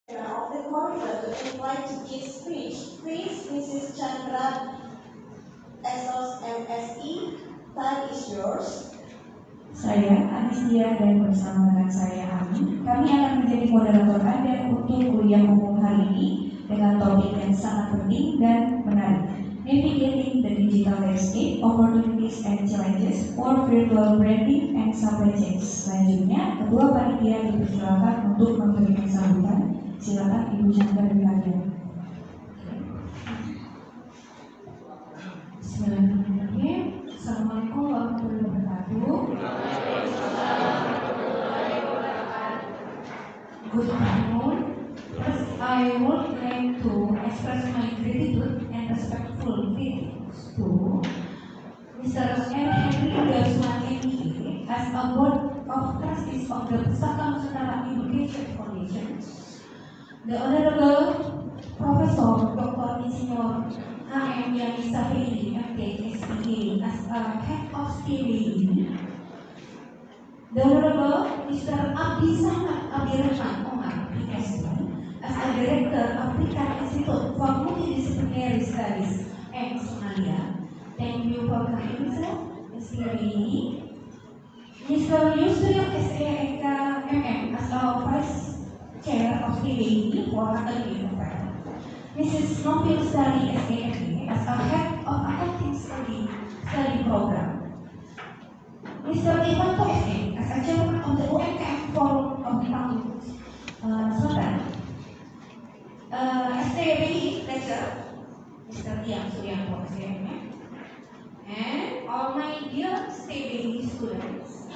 Of the corridor to invite to give speech. Please, Mrs. Chandra, SOS MSI, time is yours. Saya Anistia dan bersama dengan saya Ami, kami akan menjadi moderator Anda untuk kuliah umum hari ini dengan topik yang sangat penting dan menarik, Navigating the Digital Landscape, Opportunities and Challenges for Virtual Branding and Supply Chains. Selanjutnya, Ketua Panitia dipersilakan untuk memberikan sambutan. Silakan Ibu Chandra dan Bagian. Bismillahirrahmanirrahim. Assalamualaikum warahmatullahi wabarakatuh. Good afternoon. First, I would like to express my gratitude and respectful greetings to Mr. M. Henry Garusuan MBA as a board of trustees of the Pusaka Nusantara Education Foundation, the Honorable Professor Dr. Insinyur HM Yani Safei MT SPA as a head of STBI, the Honorable Mr. Abdi Samad Abdirrahman Omar PhD as a Director African Institute for Multidisciplinary Studies and Somalia. Thank you for coming, sir. STBI. Mr. Yusril SAEK MM as our Vice Chair of STBI for Academic Affairs. Mrs. Novil Sari SAMA as a Head of Accounting Study Program. Mr. Ivan Toese as a Chairman of the UMKM Forum of Bank Selatan. STBI Lecturer, Mr. Tiang Suryanto SAMA, and all my dear STBI students.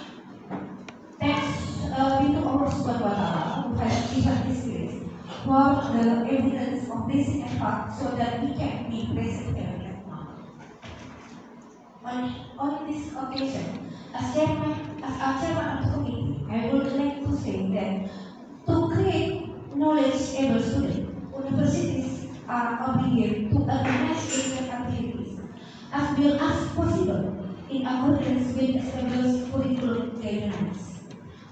Thanks be to Allah Subhanahu wa Ta'ala who has given this grace for the evidence of basic effort so that we can be present here right now. On this occasion, as chairman of the committee, I would like to say that to create knowledge-able students, universities are obligated to organize their activities as well as possible in accordance with established curriculum guidelines.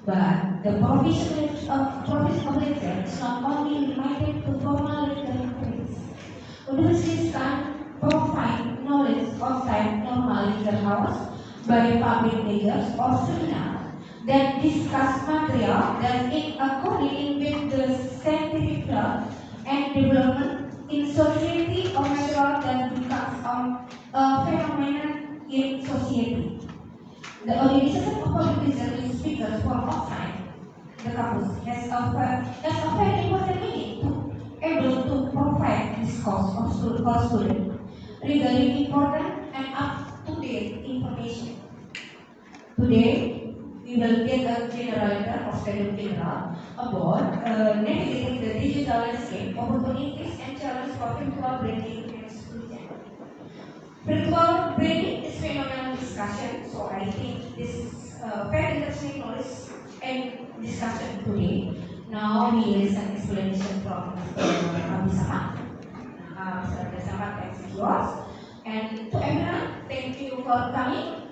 But the provision of lecture is not only limited to formal lecture activities. Universities can provide knowledge outside normal lecture hours by public lectures or seminars that discuss material that is according with the scientific field and development in society or material that becomes a phenomenon in society. The organization of public research speakers for outside the campus has a very important meaning to able to provide discourse of students regarding important and up-to-date information. Today, we will get a general letter of Secretary General about navigating the digital landscape, opportunities and challenges for virtual branding and solution. Virtual branding is phenomenal discussion, so I think this is very interesting knowledge and discussion today. Now we listen explanation from Mr. Abdi Samad. Mr. Abdi Samad, thanks is yours. And to everyone, thank you for coming.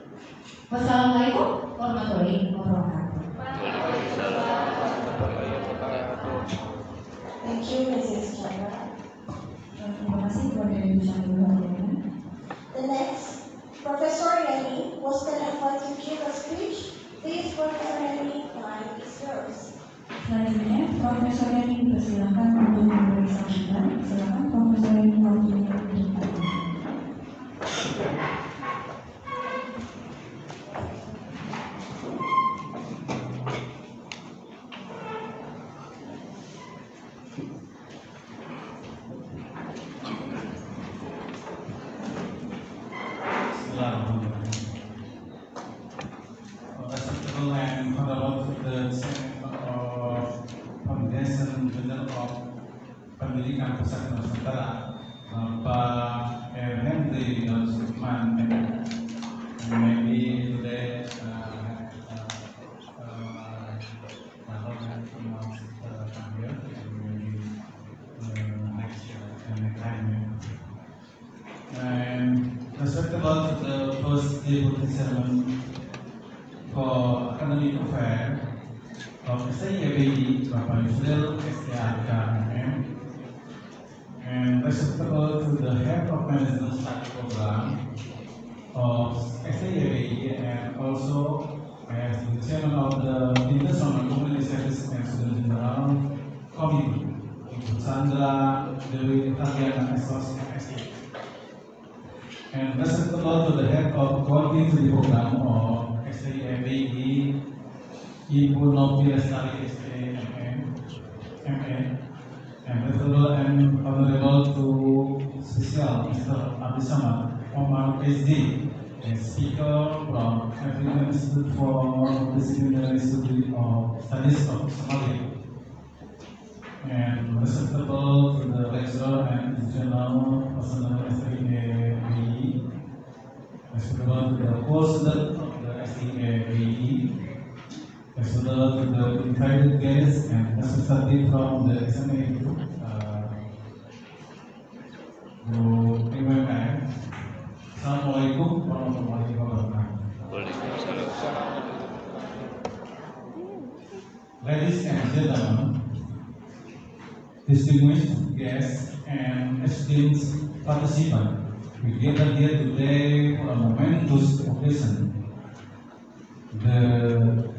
Wassalamualaikum warahmatullahi wabarakatuh. Thank you, Mrs. Chandra. Terima kasih kepada Ibu Chandra. The next, Professor Yani was then invited to give a speech. Please, Professor Yani, time is yours. Selanjutnya, Profesor Yani dipersilakan untuk memberi sambutan. Silakan Profesor Yani waktunya untuk Respectable and honorable the Foundation General of Pendidikan Pusat Nusantara, Bapak Henry Garusuan, and maybe today I hope that come here and maybe next year and next time. And respectable to the first deputy chairman for Academic Affairs of STBI, Bapak Yusril SAEK respectable to the head of management study program of SAAE and also as the chairman of the International Community Service and Student General Committee, Ibu Chandra Dewi Bagian SOS. And respectable to the head of quality to the program of SAAE, Ibu Novi Lestari MA, and respectable and honorable to Special Mr. Abdissamad Omar SD, a speaker from African Institute for Disciplinary Studies of Somalia, and respectable to the lecturer and institutional personnel SAAE, respectable to the co-student of the SAAE, respectable to the invited guests and representative from the SMA group, Bu PWM. Assalamualaikum warahmatullahi wabarakatuh. Ladies and gentlemen, distinguished guests and esteemed participants, we gather here today for a momentous occasion. The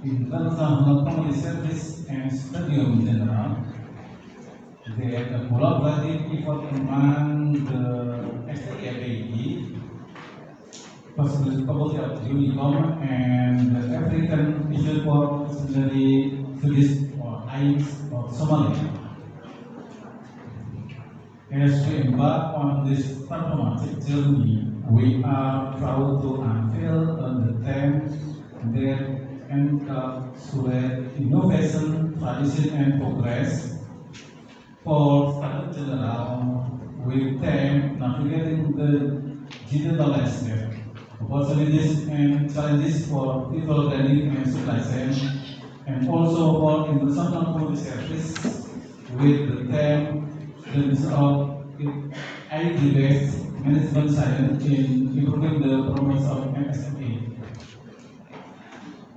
International Community Service and Stadium General, the collaborative effort among the SAAE, Faculty of Unicom, and the African Institute for Secondary Studies or AIS of Somalia. As we embark on this transformative journey, we are proud to unveil the theme that encapsulates innovation, tradition, and progress. For Standard General, we theme navigating the digital landscape, opportunities and challenges for people learning and supply chain, and also for international community service with the theme of ID-based management science in improving the performance of MSME.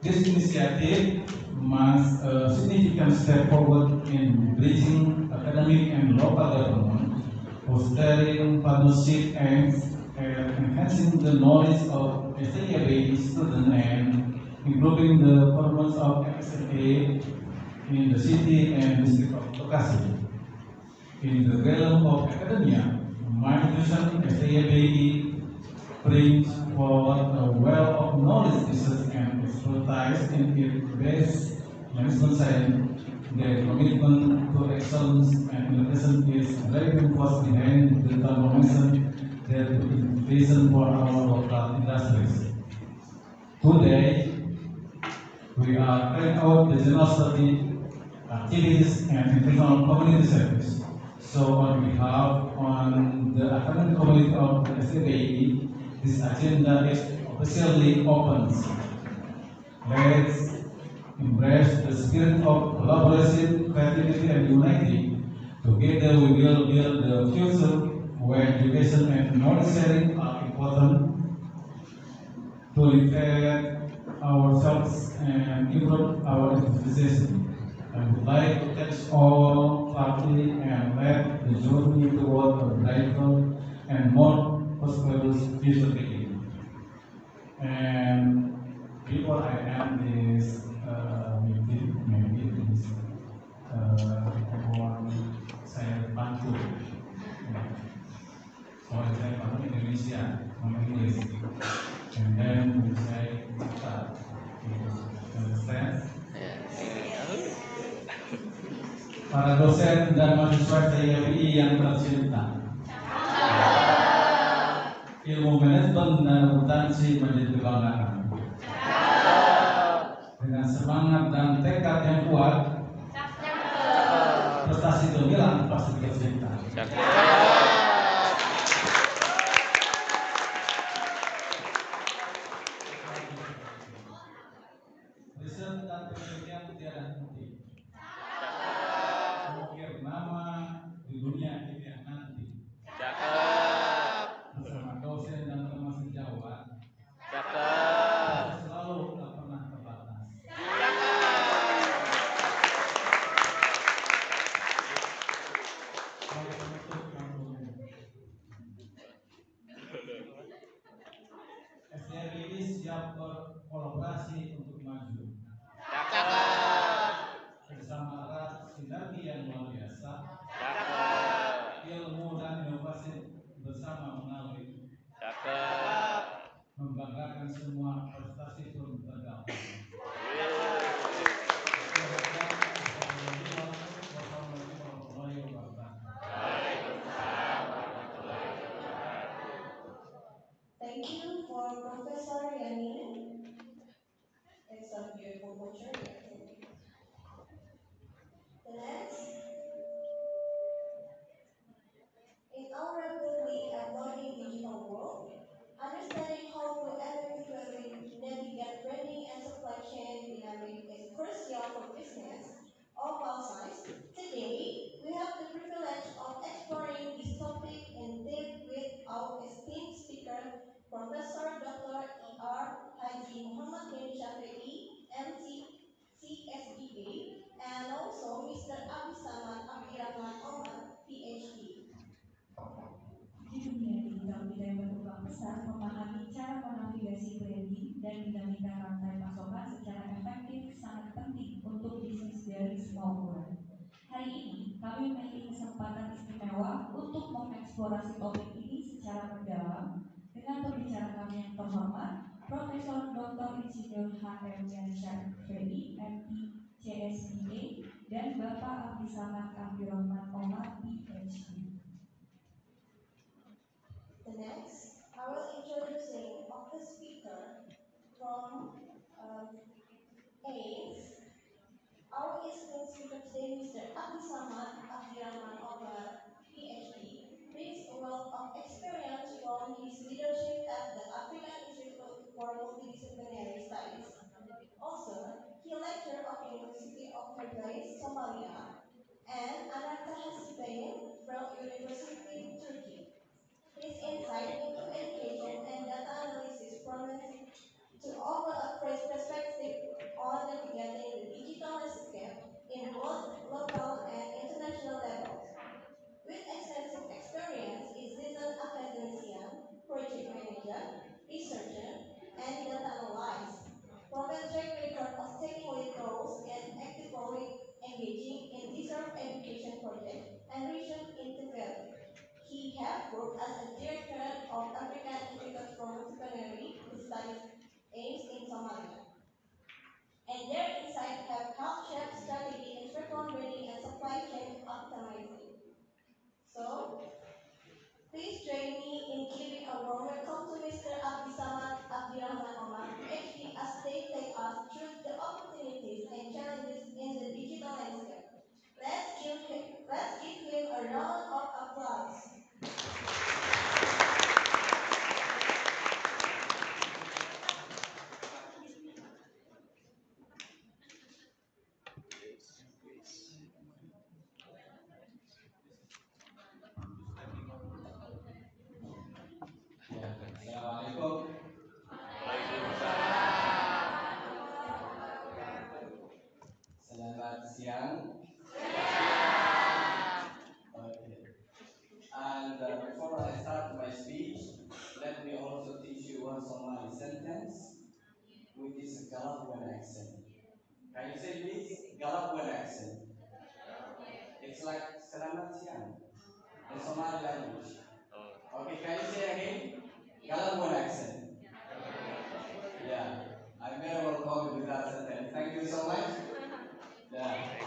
This initiative marks a significant step forward in bridging academic and local government, fostering partnership and enhancing the knowledge of SAAE students and improving the performance of MSME in the city and district of Bekasi. In the realm of academia, my institution SAAE brings forward a wealth of knowledge, research, and expertise in its management science. Their commitment to excellence and innovation is driving force behind the transformation that we envision for our local industries. Today, we are carrying out the general study activities and international community service. So, on behalf of the academic community of the SAAE, this agenda is officially open. Let's embrace the spirit of collaboration, creativity, and unity. Together, we will build the future where education and knowledge sharing are important to elevate ourselves and improve our civilization. I would like to thank all parties and let the journey toward a brighter and more prosperous future begin. And before I end this meeting, maybe this mohon saya bantu. Soalnya saya bantu Indonesia, non English, and then we say start. Understand? Para dosen dan mahasiswa SAAE yang tercinta, ilmu manajemen dan akuntansi menjadi kebanggaan. Dengan semangat dan tekad yang kuat, prestasi gemilang pasti tercipta. Riset dan penelitian tiada henti. Mengukir nama di dunia ini yang nanti. Bersama dosen dan teman sejawat. Selalu tak pernah terbatas. Oleh sinergi yang luar biasa, Cakep. ilmu dan inovasi bersama mengalir, membanggakan semua prestasi pun terdapat. Wassalamualaikum warahmatullahi wabarakatuh. Thank you for Professor Yanin. It's a beautiful picture. The next, in our rapidly evolving digital world, understanding how to effectively navigate branding and supply chain dynamic is crucial for business of all sizes. Today, we have the privilege of exploring this topic in depth with our esteemed speaker, Professor Dr. E.R. Haji Muhammad bin Shafi'i, MT, CSDA, and also Mr. Abdi Samad Abdirahman Omar, PhD. Di dunia digital kita yang berkembang pesat, memahami cara menavigasi branding dan dinamika rantai pasokan secara efektif sangat penting untuk bisnis dari semua ukuran. Hari ini, kami memiliki kesempatan istimewa untuk mengeksplorasi topik ini secara mendalam dengan pembicara kami yang terhormat, Profesor Dr. Insinyur H.M. Yansyah Fedi, MD, CSIA, dan Bapak Abdi Samad Abdirahman Omar, PhD. The next, I will introducing of the speaker from AIMS. Our esteemed speaker today, Mr. Abdi Samad Abdirahman Omar, PhD, brings a wealth of experience from his leadership at the African Institute for Multidisciplinary Studies. Also, he lectured at the University of Tripoli, Somalia, and Ananta Hasibayan from University Turkey. His insight into education and data analysis promise to offer a fresh perspective on navigating the digital landscape in both local and international levels. With extensive experience as seasoned academician, project manager, researcher, and data analyst, proven track record of taking lead roles and actively engaging in deserved education projects and research into value. He has worked as a director of African Institute for Multidisciplinary Studies aims in Somalia. And their insights have helped shape strategy in curriculum building and supply chain optimizing. So, please join me in giving a warm welcome to Mr. Abdi Samad Abdirahman Omar, PhD, as they take us through the opportunities and challenges in the digital landscape. Let's give him a round of applause. Ya, Assalamualaikum. Selamat siang. Okay. And before I start my speech, let me also teach you one Somali sentence, which is Galapwan accent. Can you say please? Galapwan accent. It's like Selamat siang in Somali language. Okay, can you say again? Galapwan accent. Yeah, I'm very welcome with that sentence. Thank you so much. Yeah.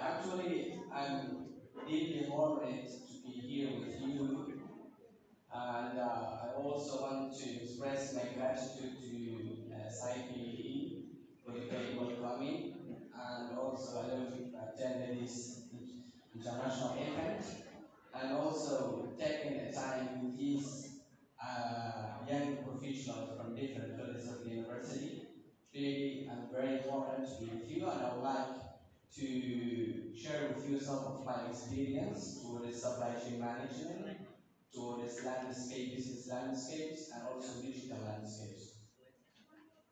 Actually, I'm deeply honored to be here with you, and I also want to express my gratitude to SIPE for the great welcoming, and also allowing me to attend this international event, and also taking the time with these young professionals from different fields of the university. Really, I'm very honored to be with you, and I would like to share with you some of my experience towards supply chain management, towards landscape, business landscapes, and also digital landscapes.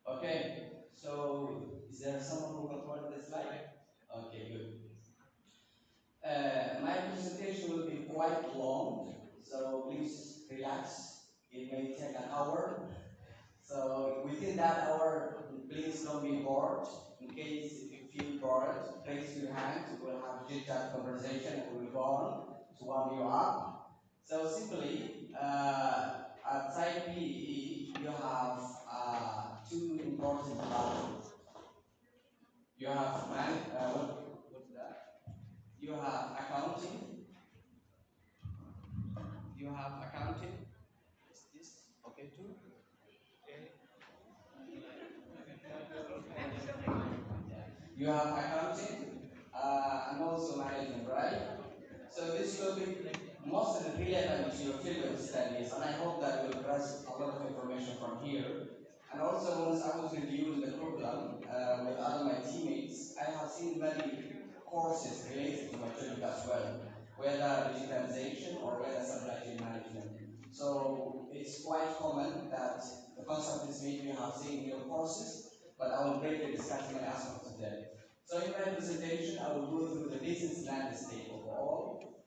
Okay, so is there someone who control the slide? Okay, good. My presentation will be quite long, so please relax. It may take an hour. So within that hour, please don't be bored. In case if you feel bored, raise your hand. We will have chit chat conversation and we will go on to warm you up. So simply, at side PE, you have two important values. You have what's that? You have accounting. You have accounting. Is this okay too? You have accounting and also management, right? So this will be mostly relevant to your field of studies, and I hope that you'll grasp a lot of information from here. And also, once I was reviewing the curriculum with other my teammates, I have seen many courses related to my topic as well, whether digitalization or whether supply chain management. So it's quite common that the concept is maybe you have seen in your courses, but I will briefly discuss many aspects of them. So in my presentation, I will go through the business landscape overall,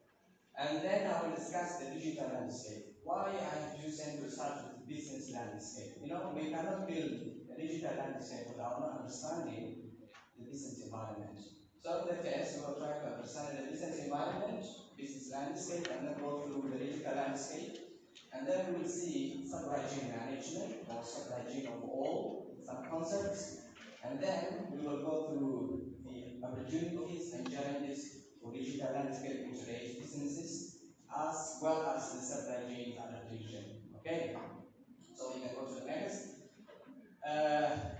and then I will discuss the digital landscape. Why I have chosen to start with the business landscape. You know, we cannot build a digital landscape without not understanding the business environment. So in the test, we will try to understand the business environment, business landscape, and then go through the digital landscape. And then we will see supply chain management or supply chain overall, some concepts. And then we will go through the opportunities and challenges for digital landscape in today's businesses, as well as the supply chain adaptation. Okay? So we can go to the next.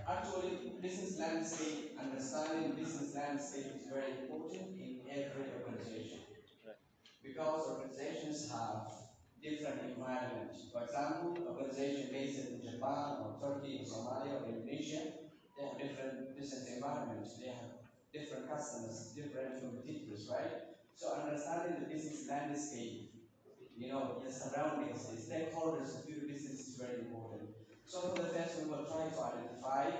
Actually, business landscape, understanding business landscape is very important in every organization because organizations have different environments. For example, organization based in Japan or Turkey or Somalia or Indonesia, they have different business environments. They have different customers, different competitors, right? So understanding the business landscape, you know, the surroundings, the stakeholders of your business is very important. So for the first, we will try to identify,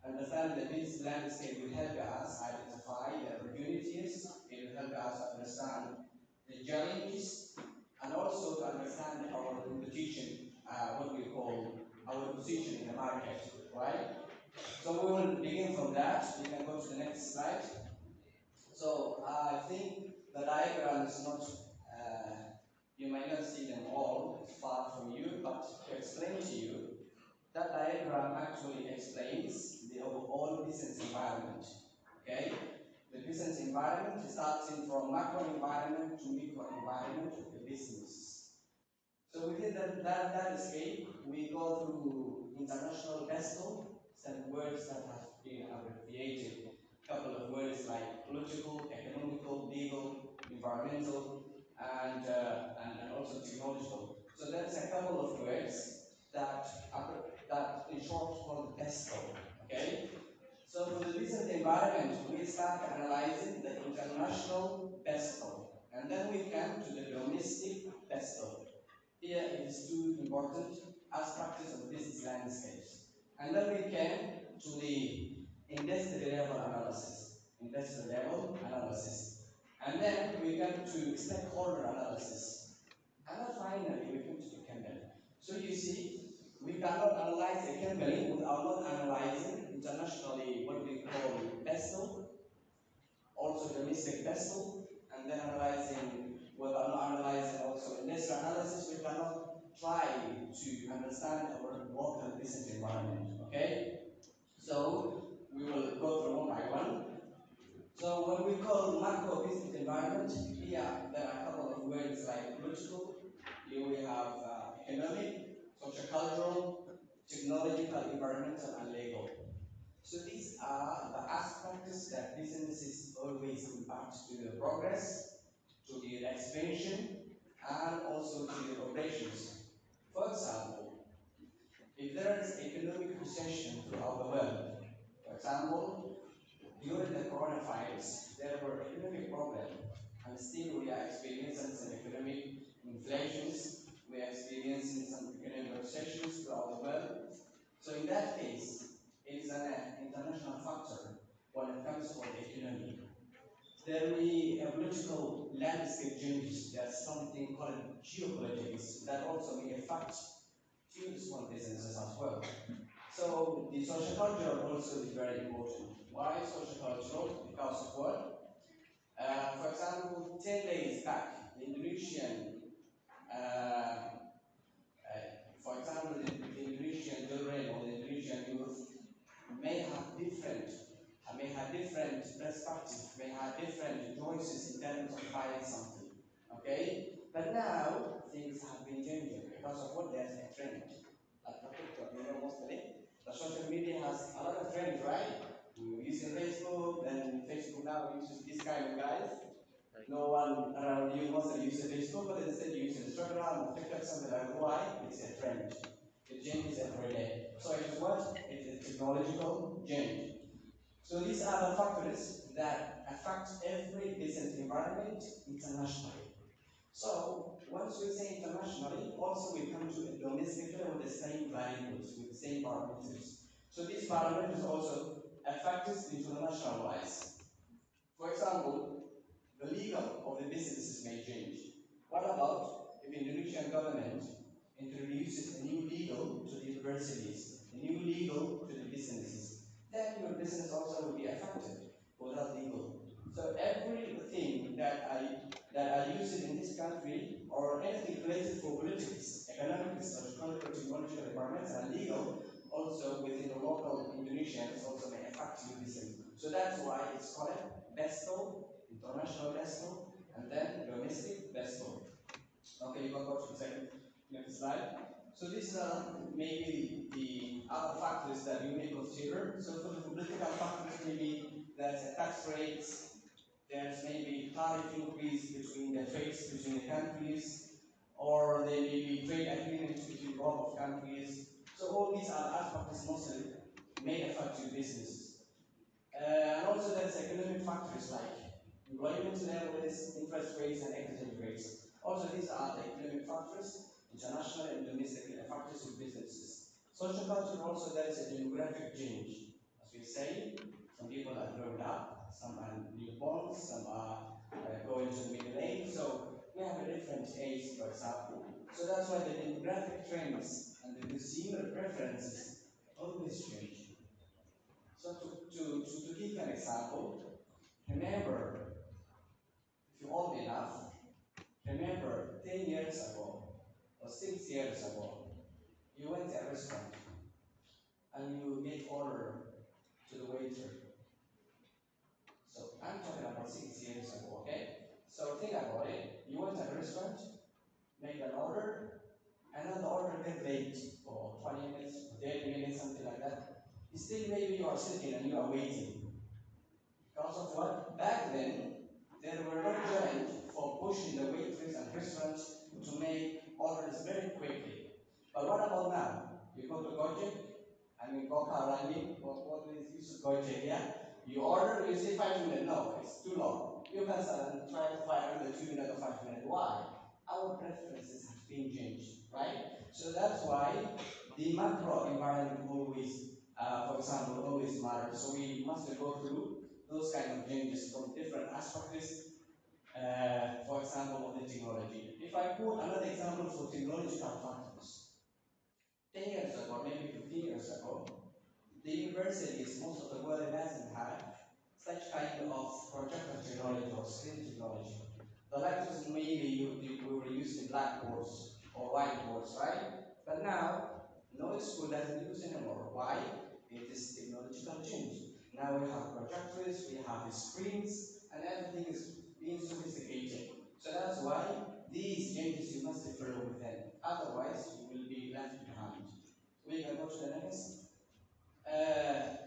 understand the business landscape will help us identify the opportunities, it will help us understand the challenges, and also to understand our competition, what we call our position in the market, right? So we will begin from that. We can go to the next slide. So I think the diagram is not, you might not see them all, it's far from you, but to explain to you, that diagram actually explains the overall business environment, okay? The business environment is starting from macro environment to micro environment of the business. So within that escape, we go through international PESCO, some words that have been abbreviated, a couple of words like political, economical, legal, environmental, and also technological. So there's a couple of words that in short called PESCO, okay? So for the business environment, we start analyzing the international PESCO, and then we come to the domestic PESCO. Here it is two important aspects of business landscapes. And then we came to the industry level analysis. Industry level analysis. And then we come to stakeholder analysis. And then finally we come to the company. So you see, we cannot analyze a company without not analyzing internationally what we call PESCO, also domestic PESCO, and then analyzing without not analyzing also industrial analysis, we cannot try to understand our local business environment. Okay? So we will go through one by one. So what we call macro business environment, here there are a couple of words like political, here we have economic, sociocultural, technological, environmental, and legal. So these are the aspects that businesses always impact to the progress, to the expansion, and also to the operations. For example, if there is economic recession throughout the world, for example, during the coronavirus, there were economic problems, and still we are experiencing some economic inflations, we are experiencing some economic recessions throughout the world. So in that case, it is an international factor when it comes to the economy. There will be a political landscape changes. There's something called geopolitics that also may affect to the small businesses as well. So the social culture also is very important. Why social cultural? Because of what? For example, 10 days back, the Indonesian, uh, for example, the Indonesian children or the Indonesian youth may have different perspectives, may have different choices in terms of buying something. Okay? But now things have been changing because of what there's a trend. Like the TikTok, mostly. The social media has a lot of trends, right? We were using Facebook, then Facebook now uses this kind of guys. No one around you mostly uses Facebook, but instead you use Instagram or TikTok, something like that. Why? It's a trend. It changes every day. So it is what? It is technological change. So these are the factors that affect every business environment internationally. So once we say internationally, also we come to a domestically with the same variables, with the same parameters. So these parameters also affect us internationalized. For example, the legal of the businesses may change. What about if the Indonesian government introduces a new legal to the universities, a new legal to the businesses? Then your business also will be affected for that legal. So everything that I use it in this country or anything related for politics, economics, social, technological, environmental, and legal, also within the local Indonesians also may affect your business. So that's why it's called BESTO, international BESTO, and then domestic BESTO. Okay, you can go to the second next slide. So these are maybe the other factors that you may consider. So for the political factors, maybe there's a tax rates, there's maybe tariff increase between the trades between the countries, or there may be trade agreements between both of countries. So all these are aspects mostly may affect your business. And also there's economic factors like employment levels, interest rates, and exchange rates. Also these are the economic factors, international and domestic factors in businesses. Social culture also there is a demographic change. As we say, some people are growing up, some are newborns, some are going to middle age. So we have a different age, for example. So that's why the demographic trends and the consumer preferences always change. So to give an example, remember, if you're old enough, remember 10 years ago or 6 years ago, you went to a restaurant and you gave order to the waiter. So I'm talking about 6 years ago, okay? So think about it. You went to a restaurant, made an order, and then the order get late for 20 minutes, 30 minutes, something like that. Still maybe you are sitting and you are waiting. Because of what? Back then, there were no challenge for pushing the waiters and restaurants to make orders very quickly. But what about now? You go to Gojek, go Karani, what is use Gojek, yeah? You order, you say 5 minutes, no, it's too long. You can try to find another 2 minutes or 5 minutes. Why? Our preferences have been changed, right? So that's why the macro environment always, for example, always matters. So we must go through those kind of changes from different aspects, for example, of the technology. If I put another example for technological factors, 10 years ago, maybe 15 years ago, the universities, most of the world hasn't had such kind of projector technology or screen technology. The lectures maybe we were using blackboards or whiteboards, right? But now, no school doesn't use anymore. Why? It is technological change. Now we have projectors, we have screens, and everything is being sophisticated. So that's why these changes you must follow with them. Otherwise, you will be left behind. We can go to the next.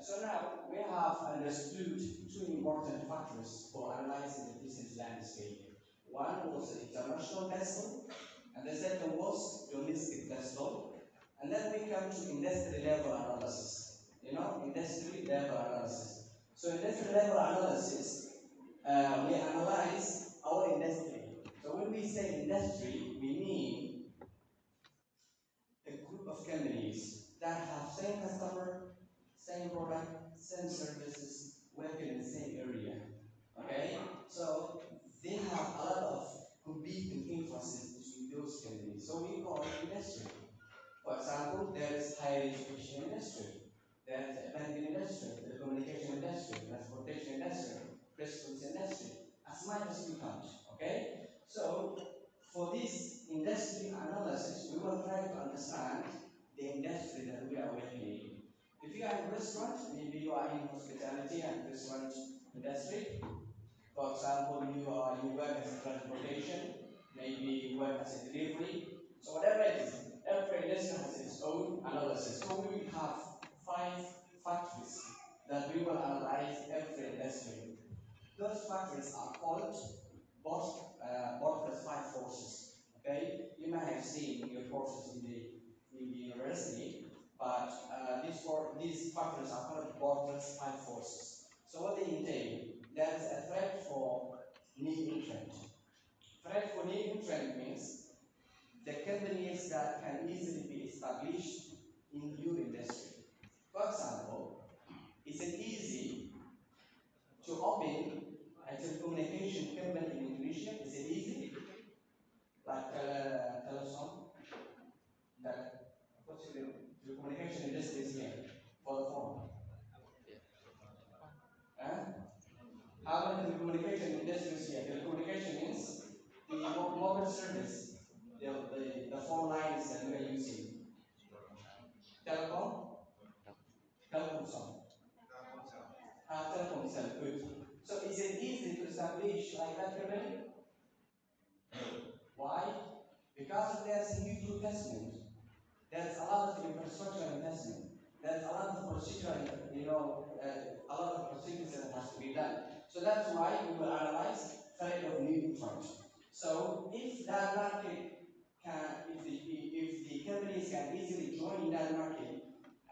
So now we have understood two important factors for analyzing the business landscape. One was the international vessel, and the second was domestic vessel. And then we come to industry level analysis. Industry level analysis. So industry level analysis, we analyze our industry. So when we say industry, we mean a group of companies that have same customer, same product, same services, working in the same area. Okay? So they have a lot of competing influences between those companies. So we call it industry. For example, there is higher education industry, there is a banking industry, the communication industry, transportation industry, preschool industry, as much as we count. Okay? So for this industry analysis, we will try to understand the industry that we are working in. If you are in restaurant, maybe you are in hospitality and restaurant industry. For example, you work as a transportation, maybe you work as a delivery. So whatever it is, every industry has its own analysis. So we will have 5 factors that we will analyze every industry. Those factors are called Bottra's 5 forces. Okay, you may have seen your courses in the university, but these factors are called Bottra's 5 forces. So what they entail? There is a threat for new entrant. Threat for new entrant means the companies that can easily be established in your industry. For example, is it easy to open a telecommunication company in Indonesia? Is it easy? Like Telesom, that what's the telecommunication industry is here for the phone. Eh? How many telecommunication industries here? Telecommunication means the mobile service, the phone lines that we are using. Telecom, telecom song. Telecom cell, good. So is it easy to establish like that company? Why? Because there's a huge investment. There's a lot of infrastructure investment. There's a lot of procedural, a lot of procedures that has to be done. So that's why we will analyze threat of new entrant. So if that market can, if the companies can easily join that market,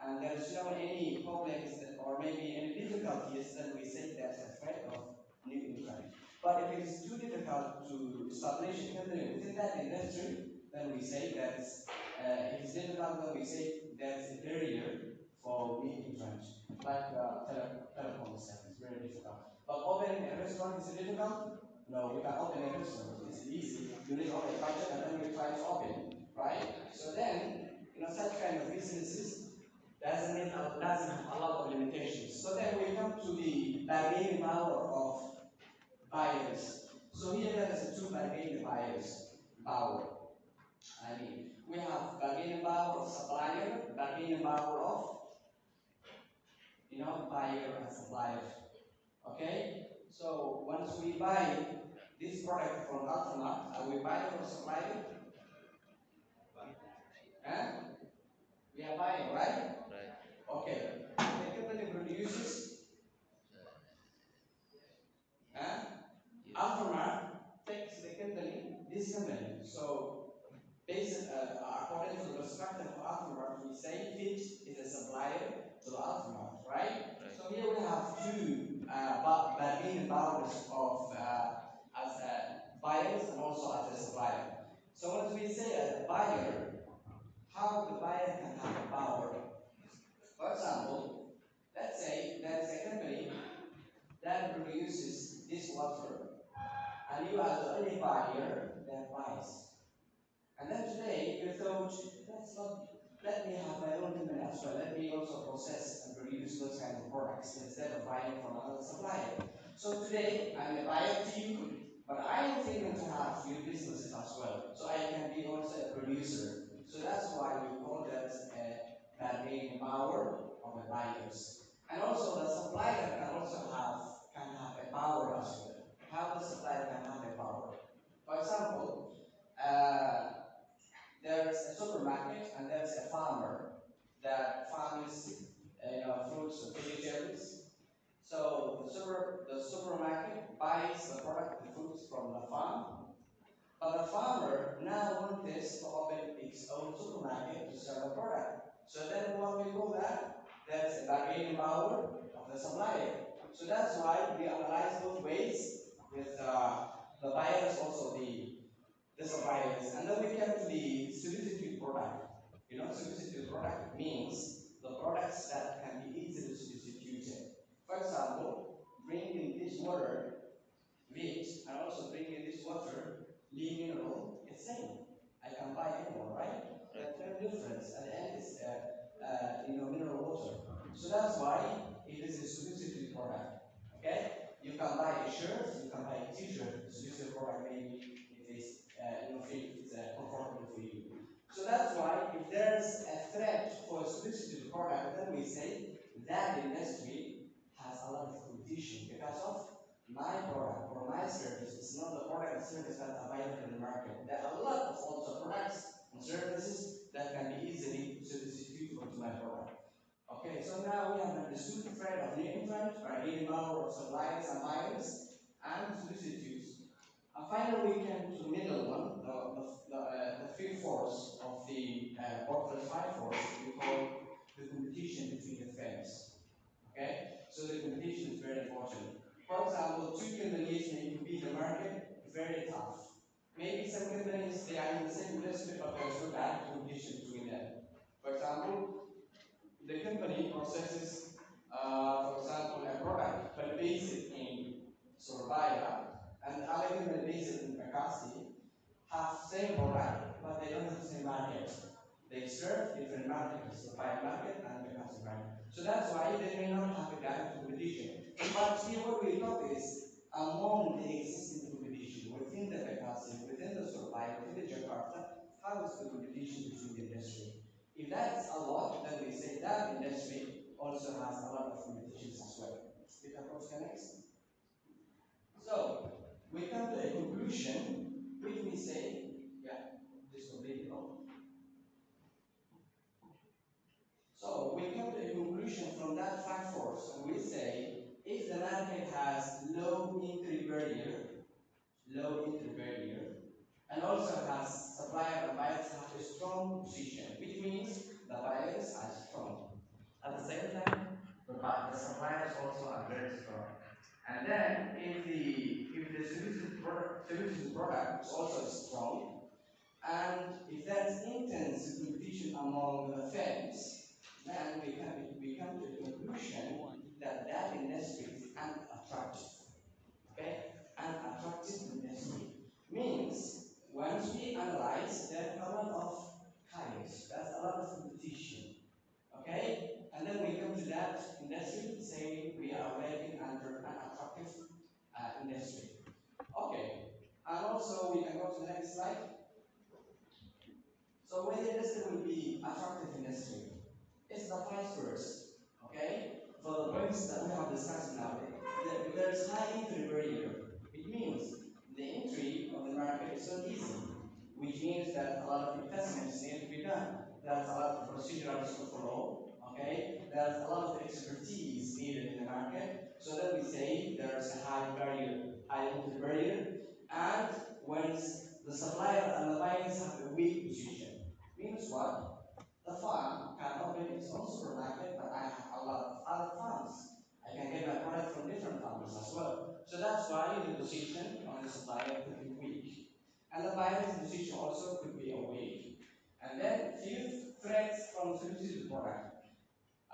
and there's no any problems or maybe any difficulties, then we say there's a threat of new entrant. But if it is too difficult to establish a company within that industry, then we say that it is difficult, then we say there's a barrier for new entrant, like telecom itself. It's very difficult. But opening a restaurant is it difficult? No, we can open a restaurant. It's easy. You need only a budget and then we try to open, right? So then, such kind of businesses doesn't have a lot of limitations. So then we come to the bargaining power of buyers. So here there is a two bargaining buyers power. I mean, we have bargaining power of supplier, bargaining power of buyer and supplier. Okay? So once we buy this product from Ultramart, we buy it from supplier. Eh? We are buying, right? Right. Okay. The company produces, eh? Yes. Ultramart takes the company, this company. So based according to the structure of Ultramart, we say Fit is a supplier to the Ultramart, right? Right. So here we have two bargaining powers of as buyers and also as a supplier. So once we say as a buyer, how the buyer can have a power. For example, let's say there is a company that produces this water, and you are the only buyer that buys. And then today you thought, let's not let me have my own company as well. Let me also process and produce those kind of products instead of buying from another supplier. So today I'm a buyer to you, but I am thinking to have few businesses as well. So I can be also a producer. So that's why we call that a bargaining power of the buyers. And also the supplier can have a power as well. How the supplier can have a power. For example, there's a supermarket and there's a farmer that farms fruits and vegetables. So the supermarket buys the product, the fruits from the farm, but the farmer now wants to open its own supermarket to sell the product. So then what we call that? That's a bargaining power of the supplier. So that's why we analyze both ways with the buyers also the suppliers. And then we come to the substitute product. Substitute product means the products that can be easily substituted. For example, drinking this water with and also drinking this water, lean mineral, it's same. I can buy anyone, right? There's no difference at product. Okay? You can buy a shirt, you can buy a t-shirt, exclusive product maybe it is feel it's comfortable for you. So that's why if there's a threat for exclusive product, then we say that industry has a lot of competition because of my product or my service is not the product and service that's available in the market. There are a lot of also products and services that can be easily substitutable to my product. Okay, so now we have understood the threat of new entrant, bargaining power of suppliers and buyers, and substitutes. And finally, we came to the middle one, the fifth force of the Portfolio 5 force, we call the competition between the firms. Okay, so the competition is very important. For example, two companies may compete in the market, very tough. Maybe some companies they are in the same industry, but there's no direct competition between them. For example, the company processes, for example, a product, but based in Surabaya, and the other company based in Bekasi, have same product, but they don't have the same market. They serve different markets, Surabaya market and Bekasi market. So that's why they may not have a direct competition. But here what we talk is among the existing competition within the Bekasi, within the Surabaya, within the Jakarta, how is the competition between the industry? If that's a lot, then we say that industry also has a lot of competitions as well. We can go to the next. So we come to a conclusion, which we say, yeah, this will be long. So we come to a conclusion from that five force, and we say if the market has low entry barrier, and also has supplier and buyers have a strong position, which means the buyers are strong. At the same time, the suppliers also are very strong. And then if the solution product is also strong, and if there's intense competition among the firms, then we come to the conclusion that that industry is unattractive. Okay? Unattractive industry means once we analyze, there are a lot of chaos, there's a lot of competition. Okay? And then we come to that industry saying we are working under an attractive industry. Okay. And also we can go to the next slide. So when the industry will be attractive industry, it's the vice versa. Okay? For the points that we have discussed now, there's high entry barrier. It means the entry of the market is not easy, which means that a lot of investments need to be done. There's a lot of procedures to follow. Okay? There's a lot of expertise needed in the market. So then we say there's a high barrier, high entry barrier, and once the supplier and the buyers have a weak position, means what? The farm can open its own supermarket, but I have a lot of other farms. I can get my product from different farmers as well. So that's why the position on the supplier could be weak. And the buyer's position also could be weak. And then few threats from substitute product.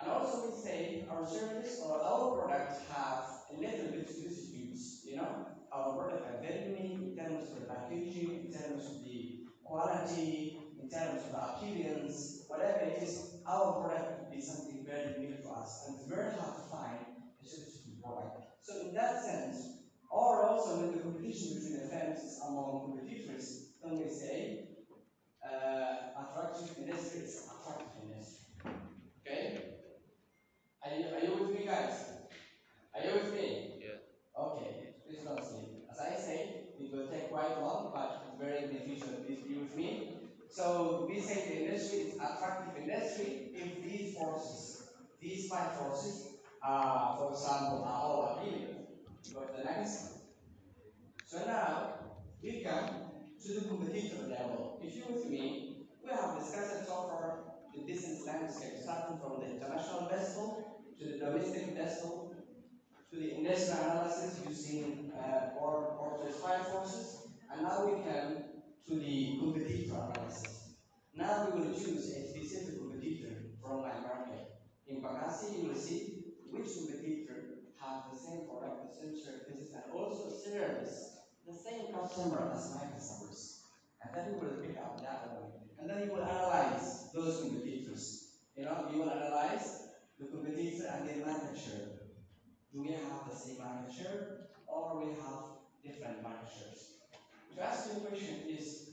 And also we say our service or our product have a little bit substitutes, Our product are very unique in terms of the packaging, in terms of the quality, in terms of the appearance, whatever it is, our product could be something very unique to us. And it's very hard to find a substitute product. So in that sense, or also when the competition between the firms is among competitors, then we say attractive industry is attractive industry. Okay? Are you with me, guys? Are you with me? Yeah. Okay, please don't sleep. As I say, it will take quite long, but it's very beneficial. Please be with me. So we say the industry is attractive industry if these five forces, for example, are all available. Go to the next. So now we come to the competitor level. If you're with me, we have discussed so far the business landscape, starting from the international vessel to the domestic vessel to the industrial analysis using or 5 forces, and now we come to the competitor analysis. Now we will choose a specific competitor from my market. In Bagasi, you will see which competitor have the same product, the same services, and also service the same customer as my customers. And then you will pick up that one. And then you will analyze those competitors. You will analyze the competitor and their market share. Do we have the same market share or we have different market shares? To ask you a question is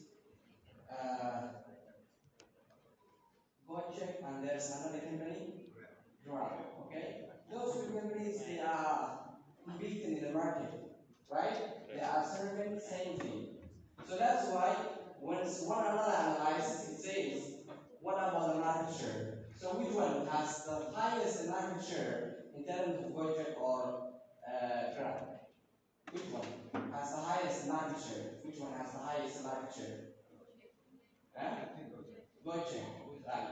go and check and there's another company, Grab, okay? Those two companies, they are competing in the market, right? They are serving the same thing. So that's why when one another analyzes, it says, what about the market share? So which one has the highest market share in terms of Gojek or Grab? Which one has the highest market share? Which one has the highest market share? Huh? Gojek, right?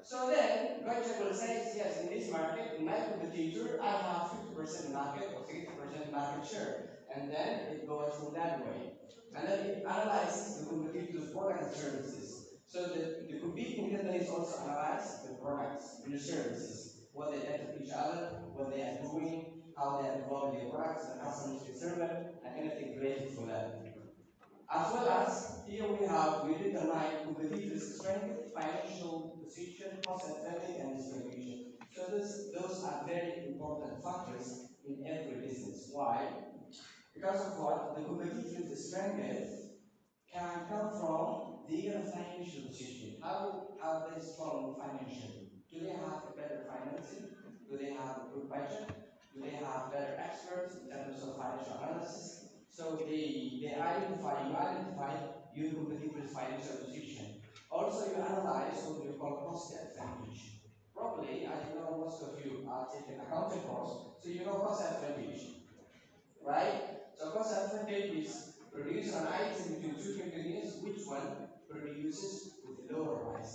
So then, Gojek will say, yes, in this market, in my competitor, I have 50% market or 60% market share. And then it goes from that way. And then it analyzes the competitor's product and services. So the competing companies also analyze the products and the services, what they add to each other, what they are doing, how they are developing their products, the customers they serve, and anything related to that. As well as here we determine competitors' strength, financial position, cost advantage, and distribution. So those are very important factors in every business. Why? Because of what? The competitor's strength can come from their financial position. How are they strong financially? Do they have a better financing? Do they have a good budget? Do they have better experts in terms of financial analysis? So you identify your competitor's financial position. Also, you analyze what you call cost advantage. Probably, I know most of you are taking accounting course, so you know cost advantage, right? So cost advantage is produce an item between two companies, which one produces with lower price.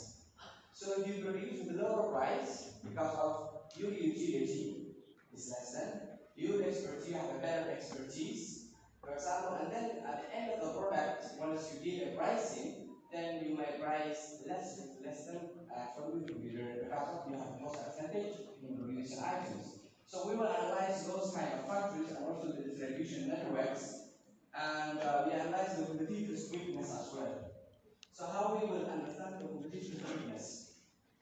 So if you produce with lower price because of your utility is less than your expertise, you have a better expertise, for example, and then at the end of the product, once you give a pricing, then you may price less than from your computer because of you have a cost advantage in producing items. So we will analyze those kind of factors and also the distribution networks, and we analyze the competitor's weakness as well. So how we will understand the competitor's weakness?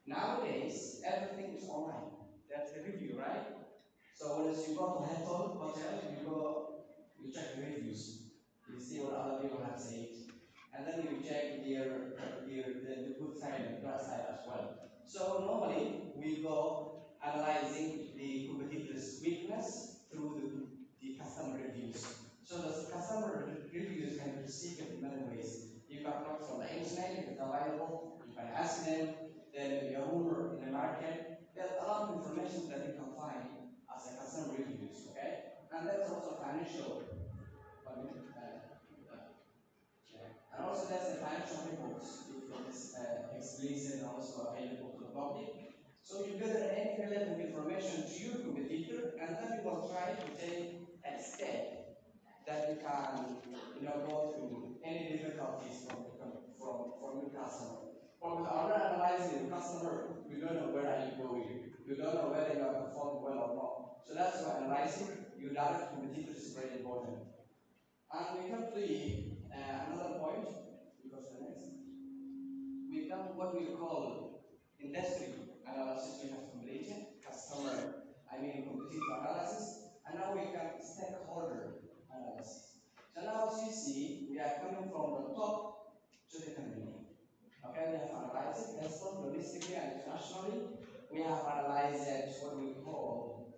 Nowadays, everything is online. That's the review, right? So once you go to hotel, you check the reviews. You see what other people have said. And then you check the good side and the bad side as well. So normally, we go analyzing the competitor's weakness through the customer reviews. So the customer reviews can be received in many ways. You can look from the internet, if it's available, you can ask them, then maybe a rumor in the market. There's a lot of information that you can find as a customer reviews, okay? And that's also financial. Yeah. And also there's the financial reports, if it is explicit and also available to the public. So you gather any relevant information to your competitor, and then you will try to take a step that you can, go through any difficulties from your customer. But without analyzing your customer, you don't know where are you going. You don't know whether you are performing well or not. So that's why analyzing your direct competitor is very important. And we come to another point, because the next, we come to what we call industry analysis. We have completed customer, competitor analysis, and now we come stakeholder analysis. So now as you see, we are coming from the top to the company. Okay, we have analyzed it both domestically and internationally. We have analyzed what we call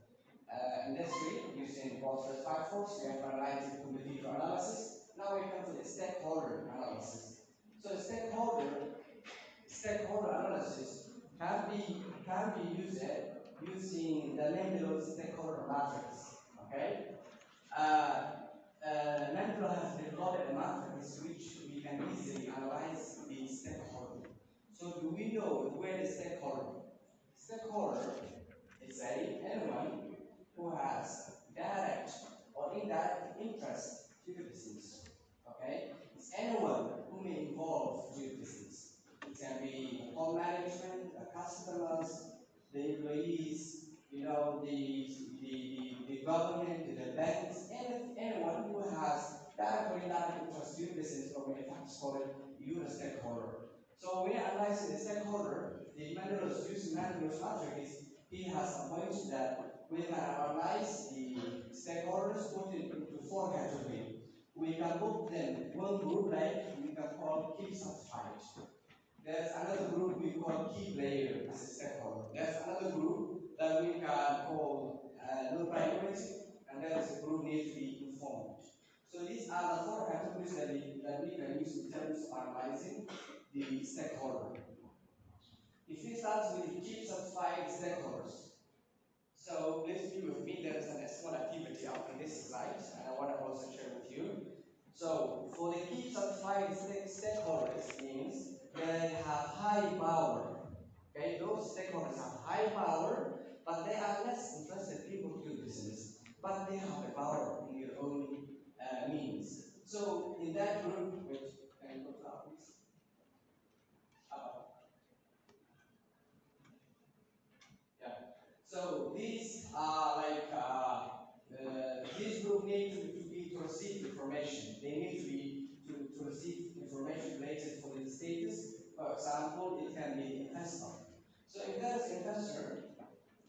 industry using both the five force. We have analyzed the competitor analysis. Now we come to the stakeholder analysis. So the stakeholder analysis can be used using the Mendel's stakeholder matrix. Okay. Mendel has developed a matrix which we can easily analyze the stakeholder. So do we know where the stakeholder is anyone who has direct or indirect interest to the business. Okay? It's anyone who may involve to the business. It can be the top management, the customers, the employees, the government, the banks, anyone who has direct or indirect interest to the business or manufacturers for it, you're a stakeholder. So when analyzing the stakeholder, the Mendel's using Mendel's matrix, he has appointed that we can analyze the stakeholders, put it into four categories. We can put them one group like we can call keep satisfied. There's another group we call key player as a stakeholder. There's another group that we can call low priority, and there is a group need to be informed. So these are the four categories that we can use in terms of analyzing the stakeholder. If we start with the keep satisfied stakeholders, so please be with me. There is a small activity after this slide, and I want to also share with you. So for the key satisfied stakeholders means they have high power. Okay, those stakeholders have high power, but they are less interested people to do business, but they have the power in their own means. So in that group, which can you go to that please? Uh, Yeah. So these are like this group need to receive information. They need to receive information related for the status. For example, it can be investor. So if there is investor,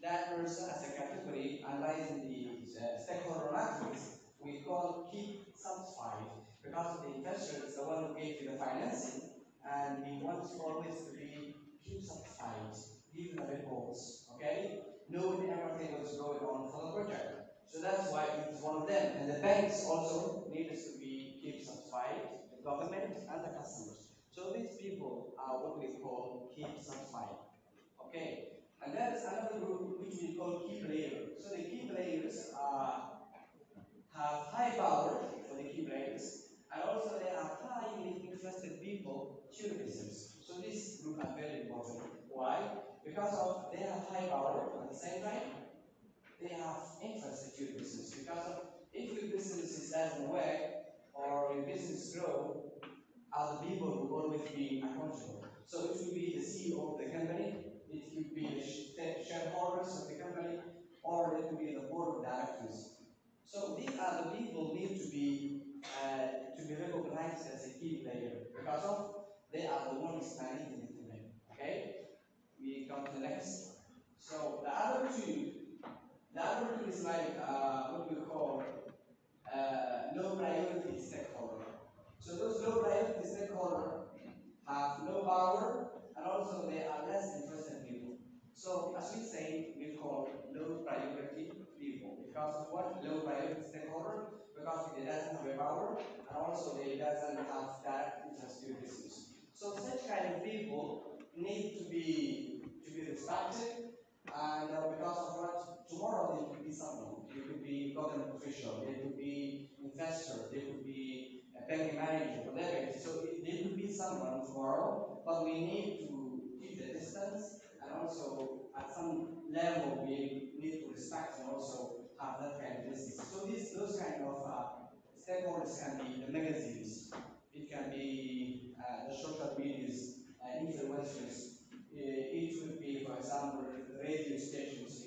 that person as a category analyzing the stakeholder matrix, we call keep satisfied because the investor is the one who gave you the financing and he wants always to be keep satisfied, give the reports, okay? Knowing everything what's going on for the project. So that's why it's one of them. And the banks also need us to be keep satisfied, the government and the customers. So these people are what we call keep satisfied. Okay, and there's another group which we call key players. So the key players have high power for the key players, and also they are highly interested people to the business. So this group are very important. Why? Because of they have high power at the same time they have interest in your business. Because of if your business is doesn't work or your business grow, other people will always be accountable. So it will be the CEO of the company, it could be the shareholders of the company, or it could be the board of directors. So these are the people need to be recognized as a key player because of they are the ones managing the company. Okay, we come to the next. So the other two is like what we call low priority stakeholder. So those low priority stakeholder have no power and also they are less interested people. So as we say, we call low priority people because of what low priority stakeholder because they doesn't have a power and also they doesn't have direct interest in business. So such kind of people need to be respected and because of what tomorrow they could be someone, they could be government official, they could be investor, they could be a bank manager, whatever. So they could be someone tomorrow, but we need to keep the distance and also at some level we need to respect and also have that kind of distance. So those kind of stakeholders can be the magazines, it can be the social medias, influencers, it would be, for example, radio stations,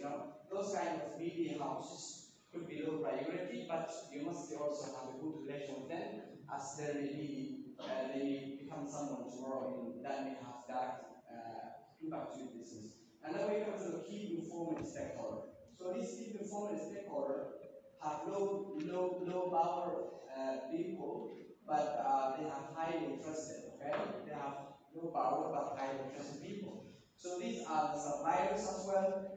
those kind of media houses could be low priority, but you must also have a good relation with them, as there may be, they may become someone tomorrow and that may have direct impact to your business. And then we come to the key informed stakeholder. So these key informed stakeholder have low power people, but they have highly interested, okay? They have low power but highly interested people. So these are the suppliers as well.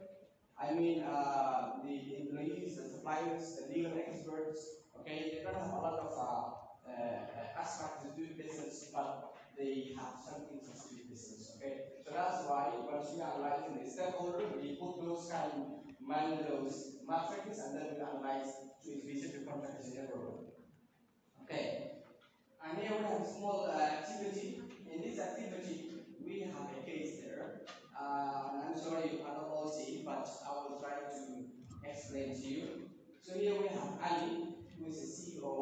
I mean, the employees, the suppliers, the legal experts, okay? They don't have a lot of aspects to do business, but they have something to do business, okay? So that's why once we analyze the stakeholder, we put those kind, man those matrices, and then we analyze to specific contracts in everyone. Okay. And here we have a small activity. In this activity, we have a case there. And I'm sorry you cannot all see it, but I will try to explain to you. So here we have Ali, who is a